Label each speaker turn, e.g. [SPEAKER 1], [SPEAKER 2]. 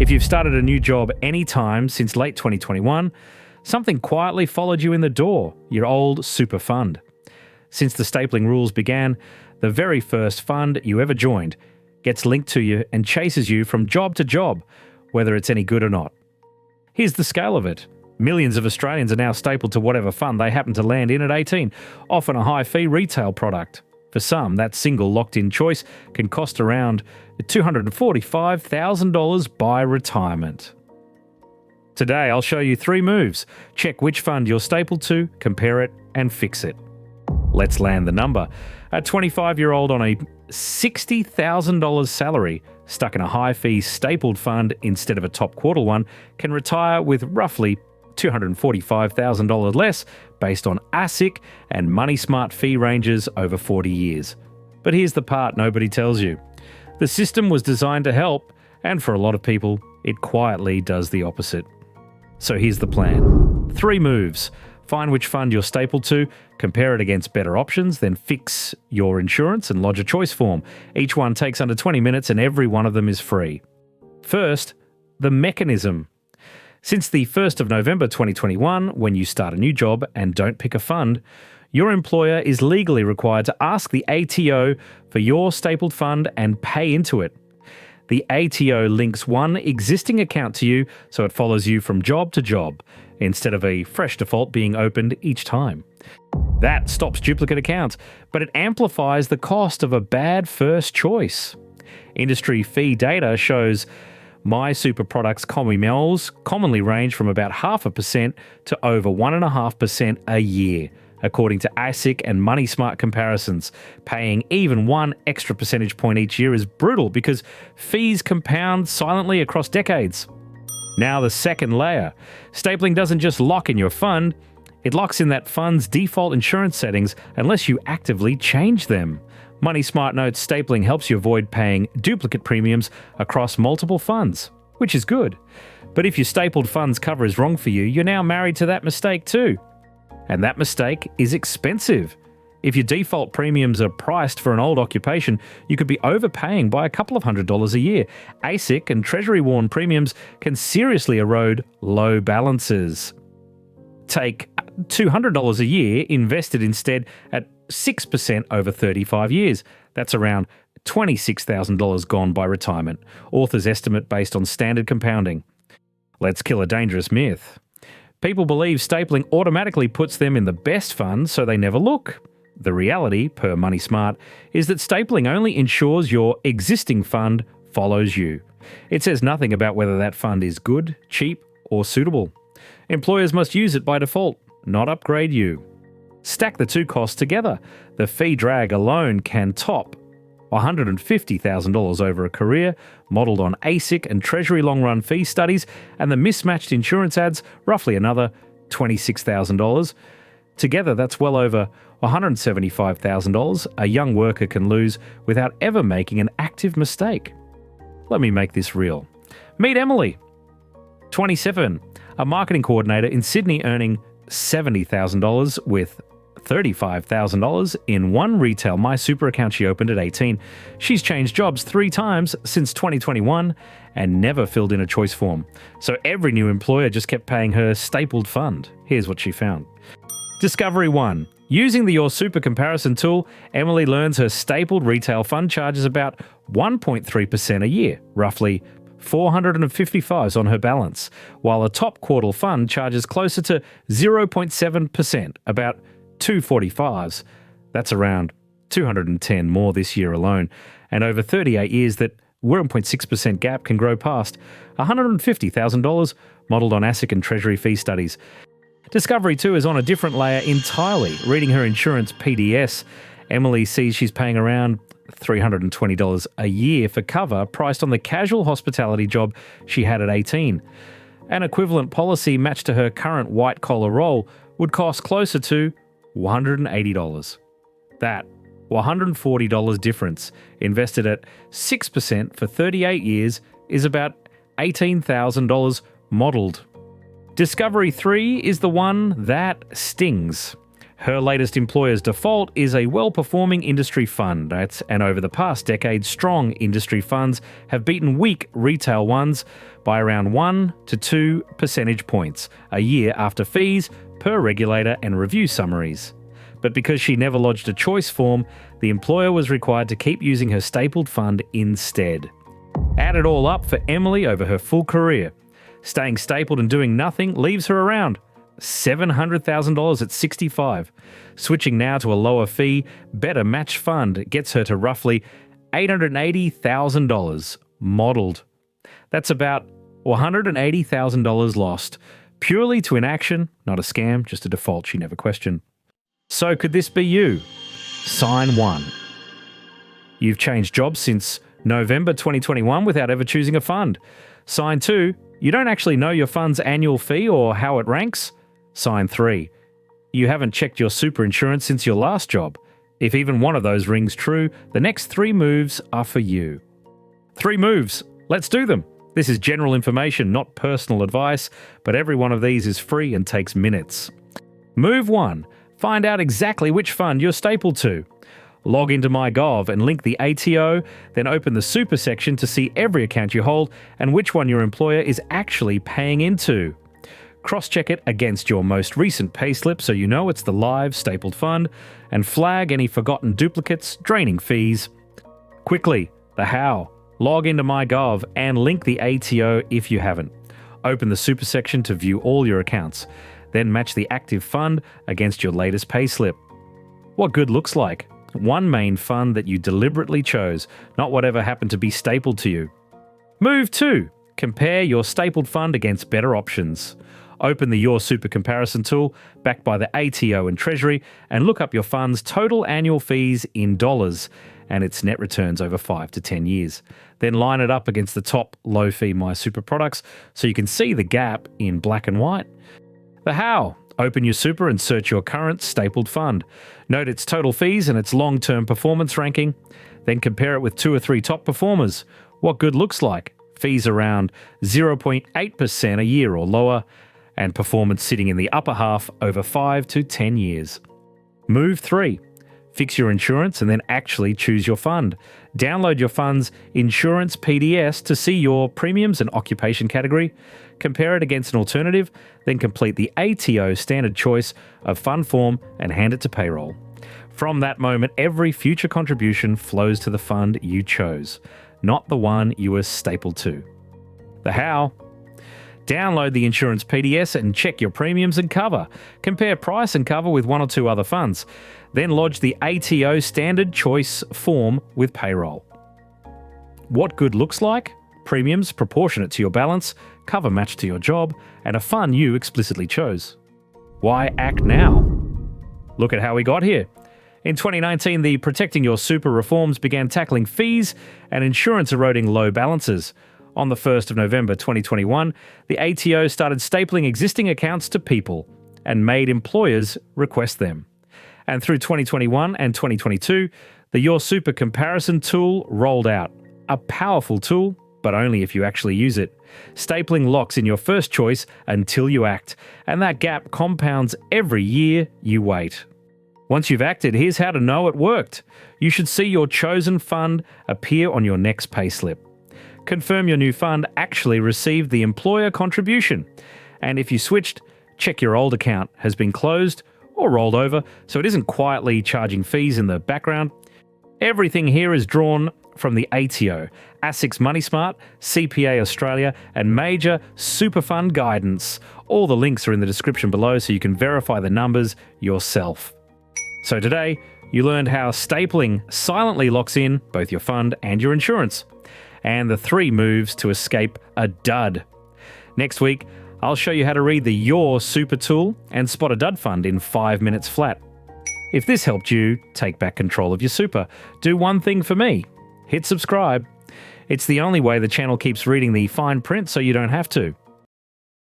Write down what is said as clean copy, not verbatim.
[SPEAKER 1] If you've started a new job any time since late 2021, something quietly followed you in the door, your old super fund. Since the stapling rules began, the very first fund you ever joined gets linked to you and chases you from job to job, whether it's any good or not. Here's the scale of it. Millions of Australians are now stapled to whatever fund they happen to land in at 18, often a high-fee retail product. For some, that single locked-in choice can cost around $245,000 by retirement. Today, I'll show you 3 moves. Check which fund you're stapled to, compare it, and fix it. Let's land the number. A 25-year-old on a $60,000 salary, stuck in a high-fee stapled fund instead of a top quartile one, can retire with roughly $245,000 less based on ASIC and Money Smart fee ranges over 40 years. But here's the part nobody tells you. The system was designed to help, and for a lot of people, it quietly does the opposite. So here's the plan. 3 moves. Find which fund you're stapled to, compare it against better options, then fix your insurance and lodge a choice form. Each one takes under 20 minutes and every one of them is free. First, the mechanism. Since the 1st of November 2021, when you start a new job and don't pick a fund, your employer is legally required to ask the ATO for your stapled fund and pay into it. The ATO links one existing account to you so it follows you from job to job, instead of a fresh default being opened each time. That stops duplicate accounts, but it amplifies the cost of a bad first choice. Industry fee data shows My Super products commonly range from about 0.5% to over 1.5% a year, according to ASIC and Money Smart comparisons. Paying even 1 extra percentage point each year is brutal because fees compound silently across decades. Now the second layer. Stapling doesn't just lock in your fund, it locks in that fund's default insurance settings unless you actively change them. Money Smart notes stapling helps you avoid paying duplicate premiums across multiple funds, which is good. But if your stapled fund's cover is wrong for you, you're now married to that mistake too. And that mistake is expensive. If your default premiums are priced for an old occupation, you could be overpaying by a couple of $100s a year. ASIC and Treasury-worn premiums can seriously erode low balances. Take $200 a year invested instead at 6% over 35 years. That's around $26,000 gone by retirement. Authors estimate based on standard compounding. Let's kill a dangerous myth. People believe stapling automatically puts them in the best fund, so they never look. The reality, per Money Smart, is that stapling only ensures your existing fund follows you. It says nothing about whether that fund is good, cheap, or suitable. Employers must use it by default, not upgrade you. Stack the 2 costs together. The fee drag alone can top $150,000 over a career, modelled on ASIC and Treasury long-run fee studies, and the mismatched insurance ads, roughly another $26,000. Together, that's well over $175,000 a young worker can lose without ever making an active mistake. Let me make this real. Meet Emily, 27, a marketing coordinator in Sydney earning $70,000 with $35,000 in one retail My Super account she opened at 18. She's changed jobs 3 times since 2021 and never filled in a choice form. So every new employer just kept paying her stapled fund. Here's what she found. Discovery 1. Using the Your Super comparison tool, Emily learns her stapled retail fund charges about 1.3% a year, roughly $455 on her balance, while a top quartile fund charges closer to 0.7%, about $245s. That's around $210 more this year alone, and over 38 years that 1.6% gap can grow past $150,000, modelled on ASIC and Treasury fee studies. Discovery 2 is on a different layer entirely. Reading her insurance PDS, Emily sees she's paying around $320 a year for cover priced on the casual hospitality job she had at 18. An equivalent policy matched to her current white-collar role would cost closer to $180. That $140 difference, invested at 6% for 38 years, is about $18,000 modelled. Discovery 3 is the one that stings. Her latest employer's default is a well-performing industry fund, and over the past decade, strong industry funds have beaten weak retail ones by around 1 to 2 percentage points a year after fees per regulator and review summaries. But because she never lodged a choice form, the employer was required to keep using her stapled fund instead. Add it all up for Emily over her full career. Staying stapled and doing nothing leaves her around $700,000 at 65. Switching now to a lower fee, better matched fund gets her to roughly $880,000 modelled. That's about $180,000 lost, purely to inaction, not a scam, just a default she never questioned. So could this be you? Sign 1. You've changed jobs since November 2021 without ever choosing a fund. Sign 2. You don't actually know your fund's annual fee or how it ranks. Sign 3. You haven't checked your super insurance since your last job. If even one of those rings true, the next 3 moves are for you. 3 moves. Let's do them. This is general information, not personal advice, but every one of these is free and takes minutes. Move 1. Find out exactly which fund you're stapled to. Log into MyGov and link the ATO, then open the super section to see every account you hold and which one your employer is actually paying into. Cross-check it against your most recent payslip so you know it's the live stapled fund, and flag any forgotten duplicates, draining fees. Quickly, the how. Log into MyGov and link the ATO if you haven't. Open the super section to view all your accounts. Then match the active fund against your latest payslip. What good looks like? One main fund that you deliberately chose, not whatever happened to be stapled to you. Move 2. Compare your stapled fund against better options. Open the Your Super comparison tool, backed by the ATO and Treasury, and look up your fund's total annual fees in dollars and its net returns over 5 to 10 years. Then line it up against the top low-fee MySuper products so you can see the gap in black and white. The how. Open your super and search your current stapled fund. Note its total fees and its long-term performance ranking. Then compare it with 2 or 3 top performers. What good looks like? Fees around 0.8% a year or lower, and performance sitting in the upper half over 5 to 10 years. Move 3. Fix your insurance and then actually choose your fund. Download your fund's insurance PDS to see your premiums and occupation category. Compare it against an alternative, then complete the ATO standard choice of fund form and hand it to payroll. From that moment, every future contribution flows to the fund you chose, not the one you were stapled to. The how. Download the insurance PDS and check your premiums and cover. Compare price and cover with 1 or 2 other funds. Then lodge the ATO standard choice form with payroll. What good looks like? Premiums proportionate to your balance, cover matched to your job, and a fund you explicitly chose. Why act now? Look at how we got here. In 2019, the Protecting Your Super reforms began tackling fees and insurance eroding low balances. On the 1st of November 2021, the ATO started stapling existing accounts to people and made employers request them. And through 2021 and 2022, the Your Super comparison tool rolled out. A powerful tool, but only if you actually use it. Stapling locks in your first choice until you act, and that gap compounds every year you wait. Once you've acted, here's how to know it worked. You should see your chosen fund appear on your next payslip. Confirm your new fund actually received the employer contribution. And if you switched, check your old account has been closed or rolled over so it isn't quietly charging fees in the background. Everything here is drawn from the ATO, ASIC's MoneySmart, CPA Australia, and major super fund guidance. All the links are in the description below so you can verify the numbers yourself. So today, you learned how stapling silently locks in both your fund and your insurance, and the 3 moves to escape a dud. Next week, I'll show you how to read the Your Super tool and spot a dud fund in 5 minutes flat. If this helped you take back control of your super, do one thing for me. Hit subscribe. It's the only way the channel keeps reading the fine print so you don't have to.